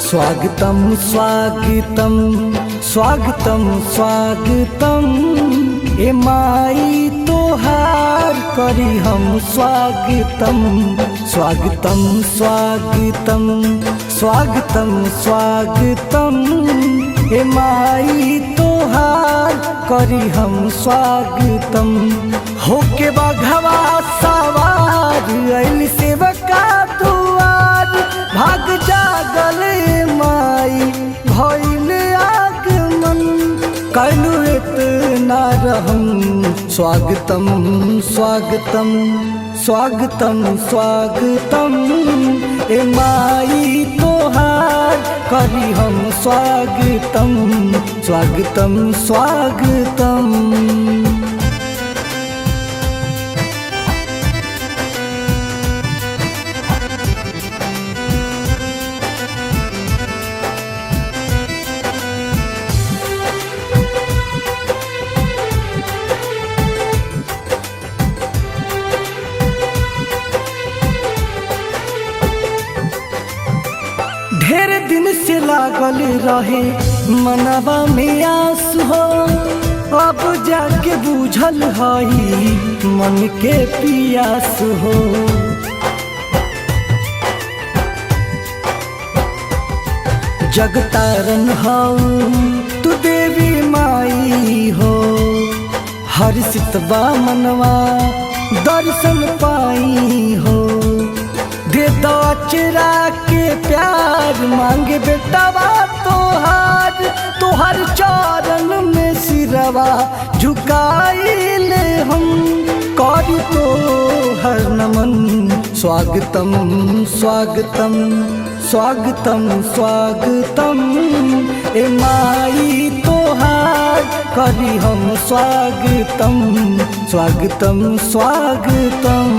स्वागतम स्वागतम स्वागतम स्वागतम ए माई तोहार करी हम स्वागतम स्वागतम स्वागतम स्वागतम स्वागतम ए माई तोहार करी हम स्वागतम होके बघवा सवार अइल सेवका दुआर भाग जागल माई भइल आगमन कैलू इतना रहम स्वागतम स्वागतम स्वागतम स्वागतम ए माई तोहार करी हम स्वागतम स्वागतम स्वागतम। ढेर दिन से लागल रहे मनवा में आस हो अब जाके बूझल हई मन के पियास हो। जगतारन हऊ तू देवी माई हो हर सितवा मनवा दर्शन पाई हो दे दो चरा के प्यार मांगे बेटवा तोहार तोहर चरण में सिरवा झुकाइले हम करी तो हर नमन स्वागतम स्वागतम स्वागतम स्वागतम ए माई तोहार करी हम स्वागतम स्वागतम स्वागतम।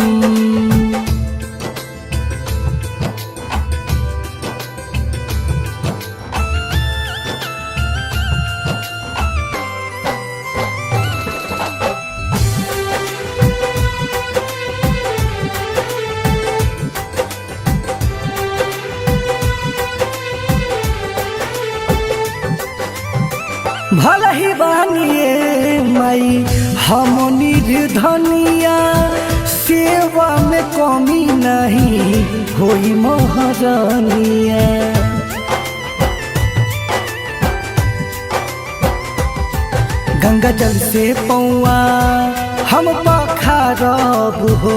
भला ही बानिए माई हम निर्धनिया सेवा में कमी नहीं होई महारानिया। गंगा जल से पौआ हम पखारब हो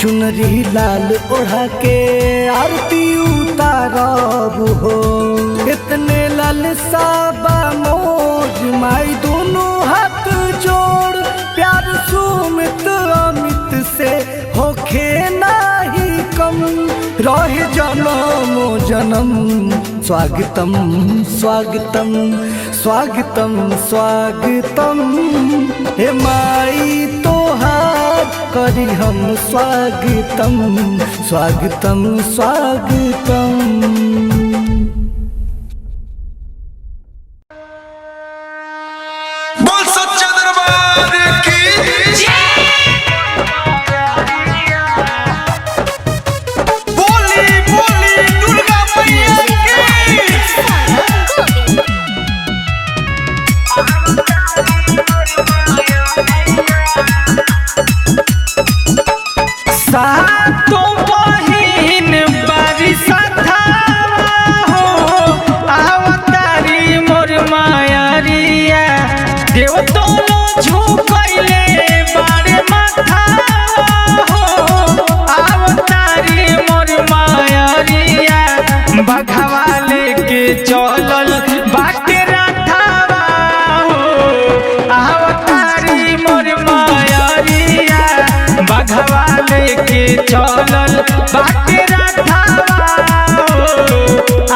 चुनरी लाल ओढ़ा के आरती उतारब हो इतने लालसा बा मोज माई दोनों हाथ जोड़ प्यार सुमित अमित से होखे नाही कम रहे जन्म जन्म स्वागतम स्वागतम स्वागतम स्वागतम हे माई तोहार करी हम स्वागतम स्वागतम स्वागतम। बघवा लेके चलल बाटे राठावा हो आवतारी मोर मायरिया बघवा लेके चलल बाटे राठावा हो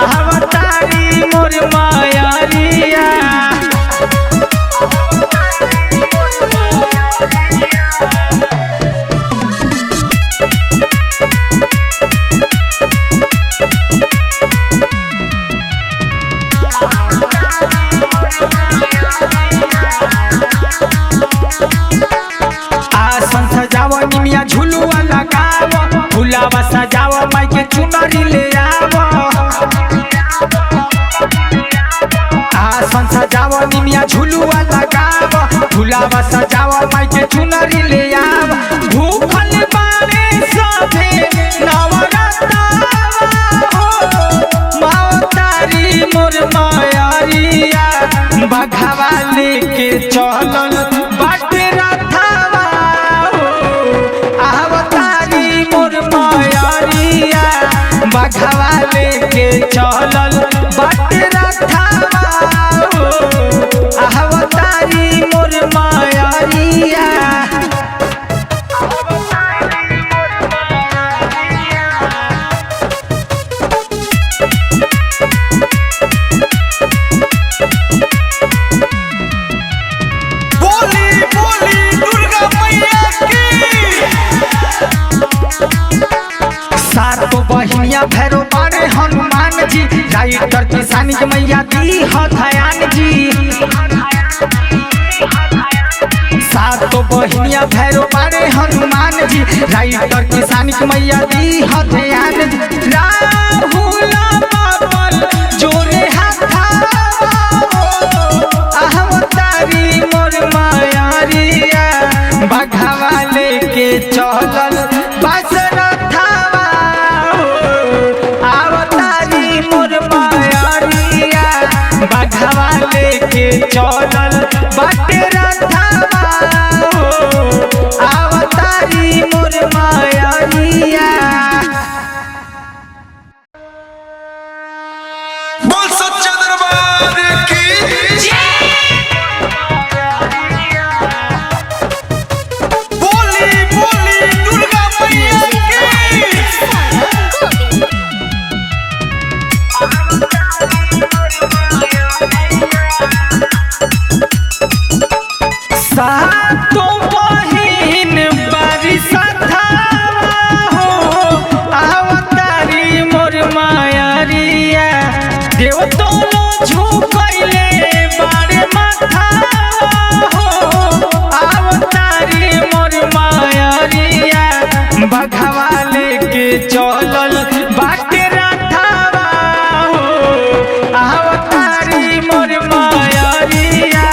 आवतारी मोर मायरिया। निमिया झुलुआ लगाव फुलावा सजाव माई के चुनरी ले आव सजाव निमिया झुलुआ लगाव झुलावा सजाव माई के चुनरी ले आव भूखल बारे सभे नवरत्ना मावतारी मोर मायारिया बघावा लेके चलल बाटे रथावा आवतारी मोर मायारिया बघावा लेके चलल बाटे रथावा आवतारी मोर मायारिया सातो बहिनिया भैरो बारे हनुमान जी राइटर किसानी के मैया दी हथयान जी सातो बहिनिया भैरो बारे हनुमान जी राइटर किसानी के मैया दी हथयान जी राहुल बाबल जोरे अहमतारी मोर मायारिया बघावा लेके चलल बस रथावा आवतारी मोर मायारिया बघावा लेके चलल बाटे रथावा आवतारी मोर मायारिया बोल सच्चा दरबार की बोली बोली दुर्गा मैया की सातो बहिन बारी सथावा हो आवतारी मोर मायारिया देव तोलो झुकैले बारे माथावा हो आवतारी मोर मायारिया बघावा लेके चलल बाटे रथावा हो आवतारी मोर मायारिया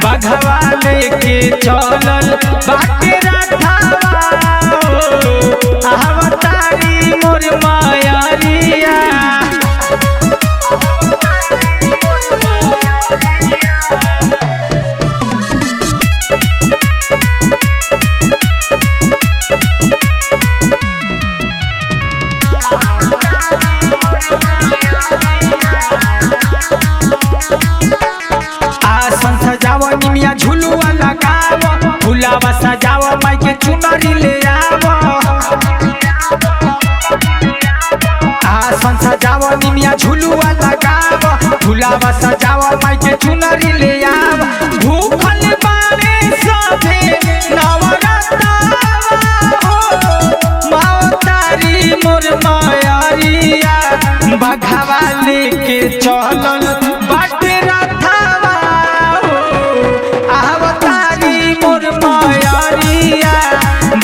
बघावा लेके चलल बाटे रथावा हो आवतारी मोर मायारिया आसन सजाव निमिया झुलुआ लगाव फुलावा सजाव माई के चुनरी ले आव आसन सजाव निमिया झुलुआ लगाव फुलावा सजाव माई के चुनरी ले आव भूखल बारे सभे नवरत्ना मावतारी मोर मायारिया बघावा लेके चलल बाटे रथावा आवतारी मोर मायारिया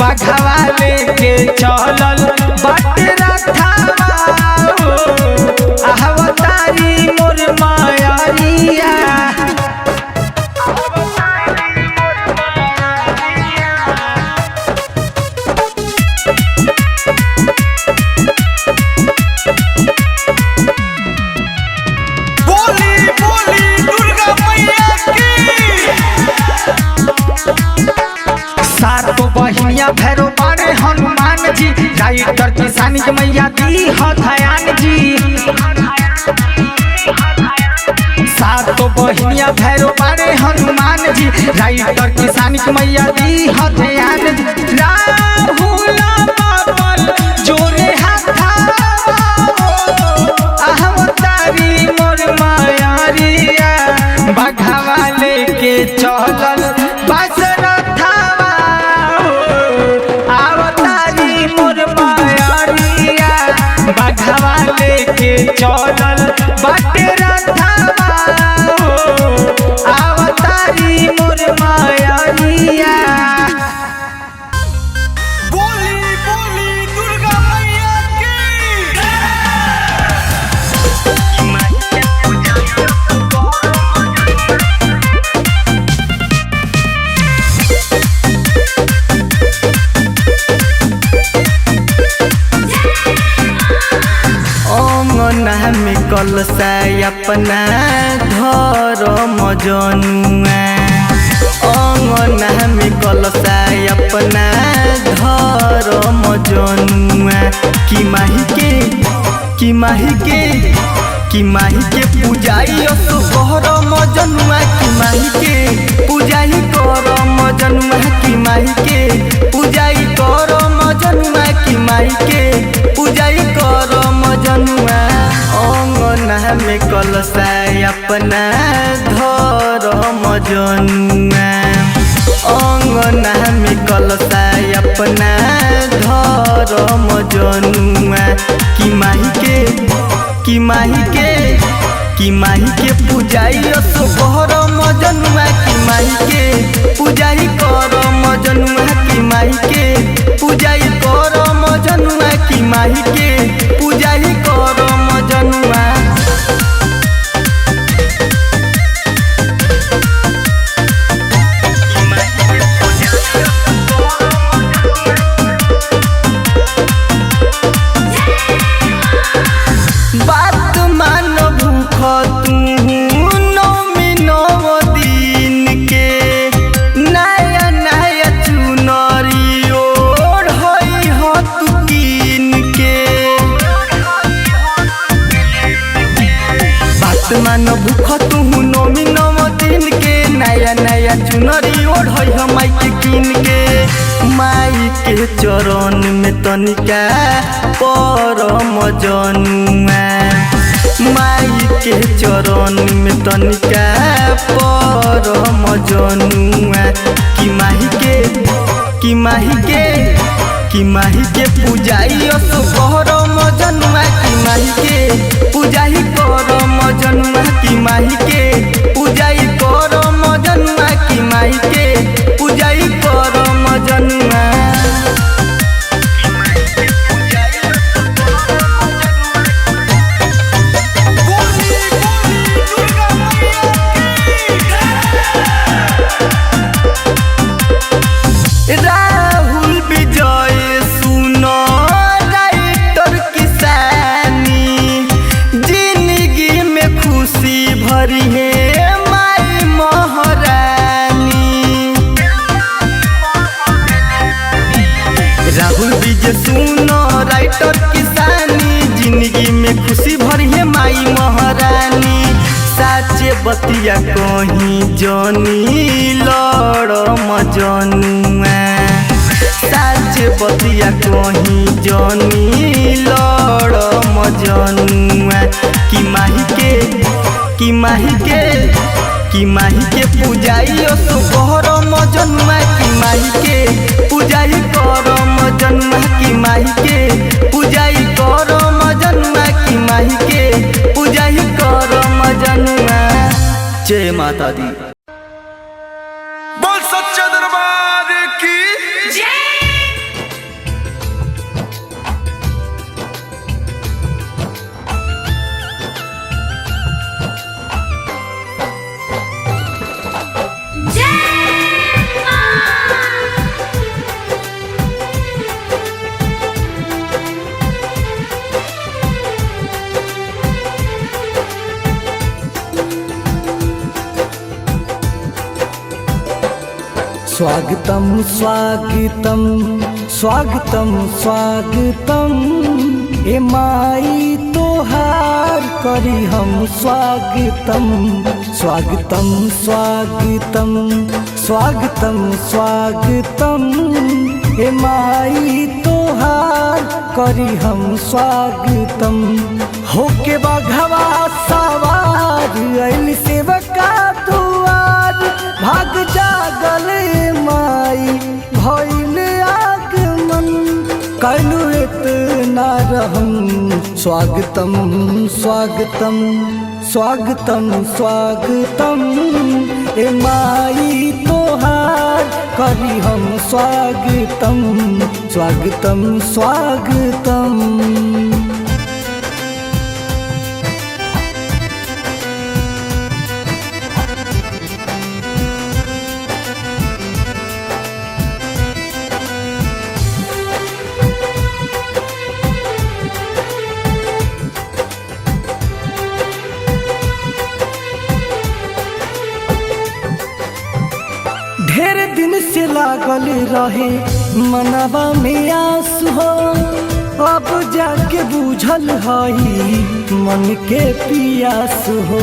बघावा लेके चलल बाटे रथावा आवतारी मोर मायारिया बोली बोली दुर्गा मैया की सातो बहिनिया भैरो बारे हनुमान जी राइटर किसानी के मैया दी हथयान जी सातो बहिनिया भैरो बारे हनुमान जी राइटर किसानी के मैया दी हथयान जी राहुल बाबल जोरे अहमतारी मोर मायारिया बघावा लेके चलल बस रथावा आवतारी मोर मायारिया बघावा लेके चलल बाटे रथावा आवतारी मोर मायारिया अंगना में कलसा अपना धर्म जनुआ अंगना में कलसा अपना धर्म जनुआ कि माही के पूजाई असो करम जनुआ कि माही के पूजाई करम जनुआ कि माही के पूजाई करम जनुआ कि माही के पूजाई करम जनुआ अंगना में कलसा अपना धर्म जनुआ अंगना में कलसा अपना धर्म जनुआ कि माही के पूजाई असो करम जनुआ कि माही के पूजाई करम जनुआ कि माही के पूजाई करम जनुआ कि माही के पूजाई करम जनुआ बात मान भूख तू नौमी नौ दिन के नया नया चुनरी ओढ़ हो तू कीन के बात मान भूख तू नौमी नौ दिन के नया नया चुनरी ओढ़ हो माई के कीन के माई के चरण में तनिका परम जनुआ माई के चरण में तनिका परम जनुआ कि माही के पूजाई असो करम जनुआ कि माही के पूजाई करम जनुआ कि माही के पूजाई करम जनुआ कि माही के पूजाई करम जनुआ राहुल विजय सुनो राइटर किसानी जिंदगी में खुशी भरी है माई महारानी राहुल विजय सुनो राइटर किसानी जिंदगी में खुशी भरी है माई महारानी साचे बतिया कहीं जनी लड़म जनुआ साचे बतिया कहीं जनी लड़म जनुआ कि माही के पूजाई असो करम जनुआ कि माही के पूजाई करम जनुआ कि माही के पूजाई करम जनुआ कि माही के पूजाई करम जनुआ। जय माता दी। बोल सच्चा दरबार की स्वागतम स्वागतम स्वागतम स्वागतम ए माई तोहार करी हम स्वागतम स्वागतम स्वागतम स्वागतम स्वागतम ए माई तोहार करी हम स्वागतम होके बघवा सवार अइल सेवका दुआर भाग जागल माई भइल आगमन कलु इतना रहम स्वागतम स्वागतम स्वागतम स्वागतम ए माई तोहार करी हम स्वागतम स्वागतम स्वागतम। दिन से लागल रहे मनवा में आस हो, अब जाके बूझल हई मन के पियास हो।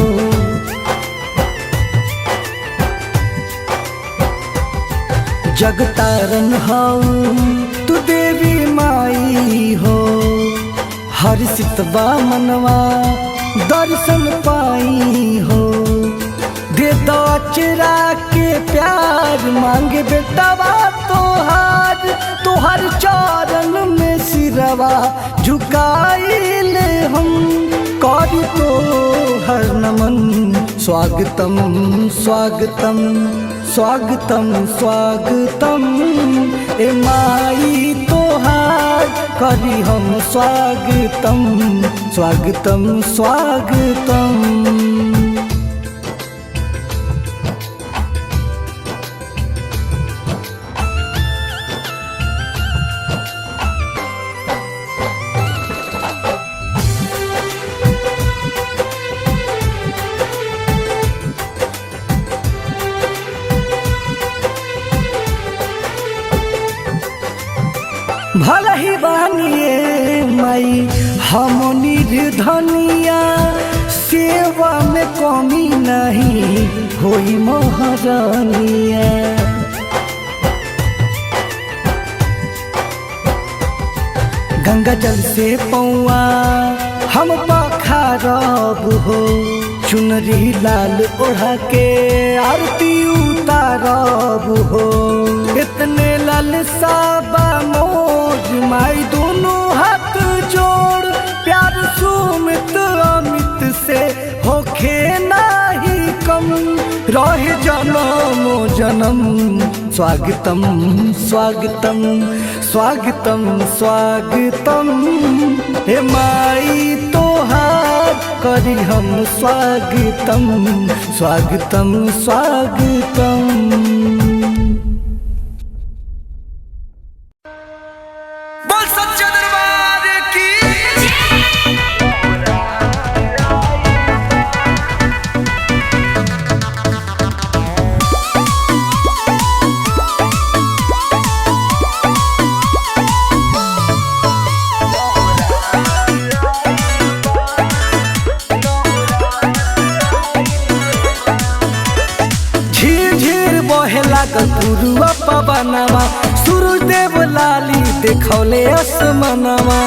जगतारन हऊ तू देवी माई हो, हर सितबा मनवा दर्शन पाई हो। दे दो अचरा के प्यार मांगे बेटवा तोहार, तोहर चरण में सिरवा झुकाइले हम कर तो हर नमन। स्वागतम स्वागतम स्वागतम स्वागतम ए माई तोहार करी हम स्वागतम स्वागतम स्वागतम। भला ही बानिए माई हम निर्धनिया, सेवा में कमी नहीं होई महारानिया। गंगा जल से पौआ हम पखारब हो, चुनरी लाल ओढ़ा के आरती उतारब हो। इतने लालसा बा मोर माई दोनों हाथ जोड़, प्यार सुमित अमित से होखे नाही कम रहे जन्म जन्म। स्वागतम स्वागतम स्वागतम स्वागतम हे माई तोहार करी हम स्वागतम स्वागतम स्वागतम। बोल सच्चे दरबार की। झीर झीर बहे लागल पुरुआ पवनवा, सूरज देव लाली देखौले आसमानवा।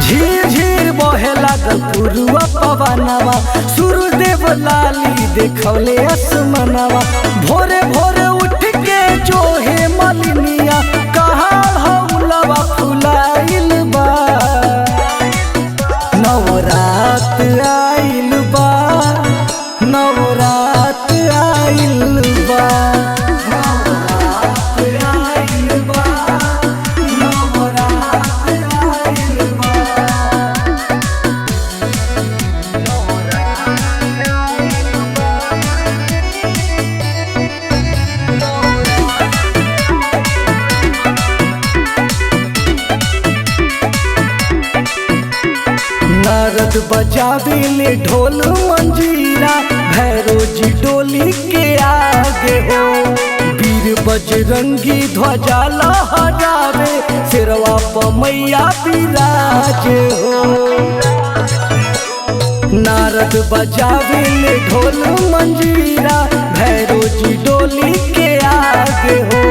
झीर झीर बहे लागल पुरुआ पवनवा, सूरज देव लाली देखौले आसमानवा। भोरे भोरे उठ के जो है मलिनिया, कहाँ हौलवा फुलाइल बा। नवरात आइल बा नवरात आइल बा नवरात आइल बा नवरात आइल बा। नारद बजावेले ढोल मंजीरा, भैरो जी डोली के आगे हो। वीर बजरंगी ध्वजा लहरावे, सिरवा प मैया विराजे हो। नारद बजावेले ढोल मंजीरा, भैरो जी डोली के आगे हो।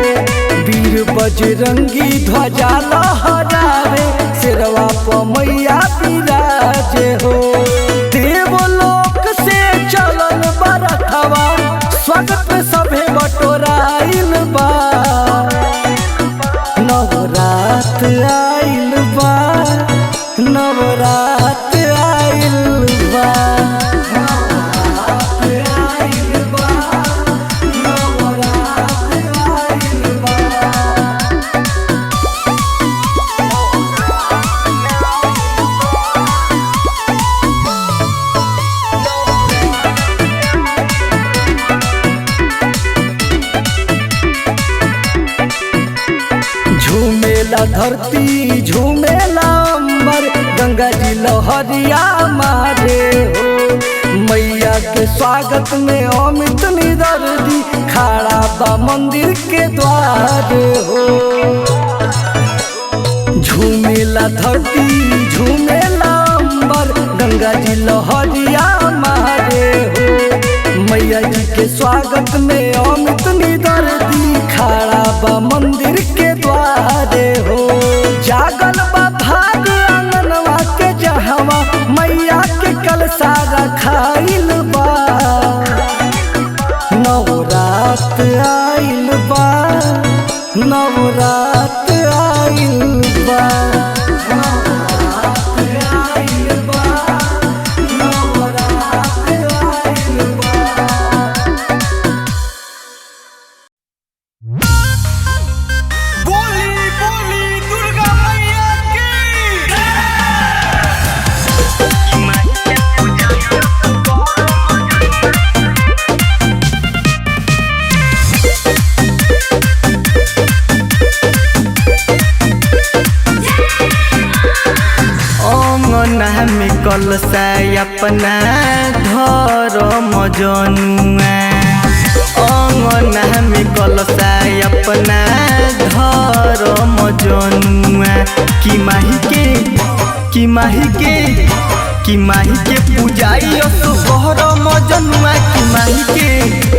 वीर बजरंगी ध्वजा लहरावे, सिरवा प मैया विराजे हो। देवलोक से चलल बरथवा, स्वागत सभे बटोराइल बा। नवरात आइल बा नवरात आइल बा नवरात आइल बा नवरात आइल बा। झूमेला धरती झूमेला अंबर, गंगा जी लहरिया मारे हो। मैया के स्वागत में अमित निदर्दी खड़ा बा मंदिर के द्वार हो। झूमेला धरती झूमेला अंबर गंगा जी लहरिया मारे हो। मैया जी के स्वागत में अमित निदर्दी खड़ा बा मंदिर के द्वारे हो। जागल बा भाग आंगनवा के जहवा मैया के कलसा रखाइल बा। नवरात आइल बा नवरात आइल बा बोली बोली दुर्गा मैया की अंगना में कलसा अपना घर मजनुआ। अंगना में कलसा अपना घर मजनुआ। कि माही के पूजाई कर मजनुआ। कि माही के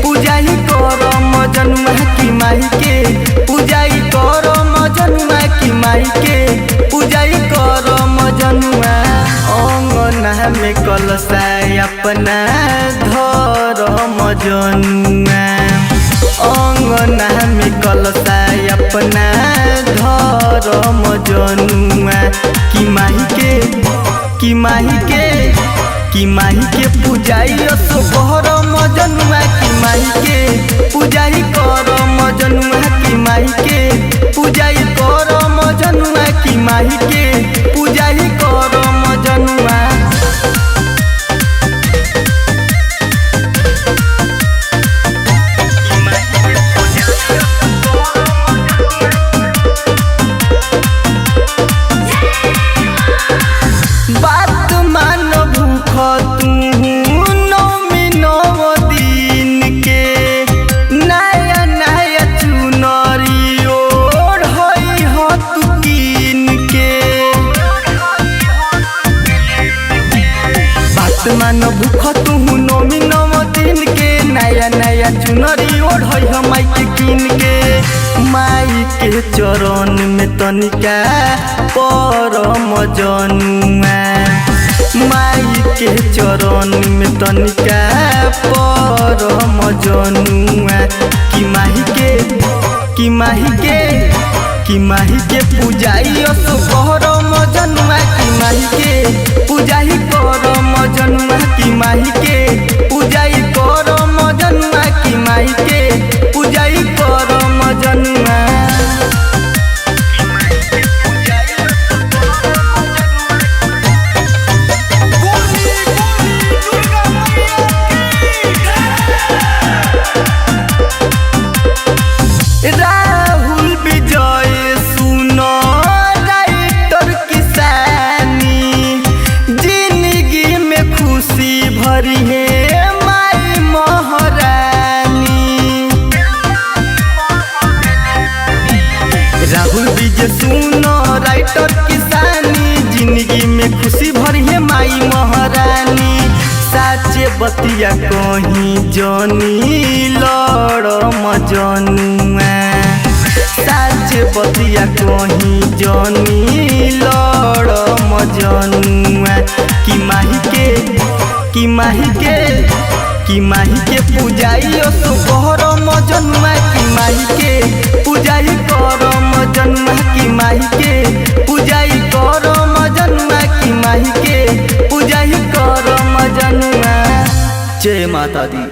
पूजाई कर मजनुआ। कि माही के पूजाई कर मजनुआ। कि माही के पूजाई कर मजनुआ। अंगना में कलसा अपना घर मजनुआ। अंगना में कलसा अपना घर मजनुआ। कि माही के पूजाई कर मजनुआ। कि माही के पूजाई कर मजनुआ। कि माही के पूजाई कर मजनुआ। कि माही के पूजाई कर मजनुआ। बात मान भूख तू नौमी नौ दिन के नया नया चुनरी ओढ़ई हो तू कीन के। बात मान भूख तू नौमी नौ दिन के नया नया चुनरी ओढ़ई हो माई के कीन के। माई के चरण में तनिका पर मजनुआ। माई के चरण में तनिका पर मजनुआ। कि माही के पूजाई कर मजनुआ। कि माही के पूजाई कर मजनुआ। कि माही के पूजाई कर मजनुआ। कि माही के पूजाई कर मजनुआ। बोली बोली दुर्गा मैया की राहुल विजय सुनो राइटर किसानी। जिंदगी में खुशी भरी है माई महारानी। राहुल विजय सुनो राइटर किसानी। जिंदगी में खुशी भरी है माई महारानी। साचे बतिया कहीं जनी लड़ मजनुआ। साचे बतिया कहीं जनी लड़ मजनुआ। कि माही के पूजाई कर मजनुआ। कि माही के पूजाई कर मजनुआ। कि माही के पूजाई कर मजनुआ। कि माही के पूजाई कर मजनुआ। जय माता दी।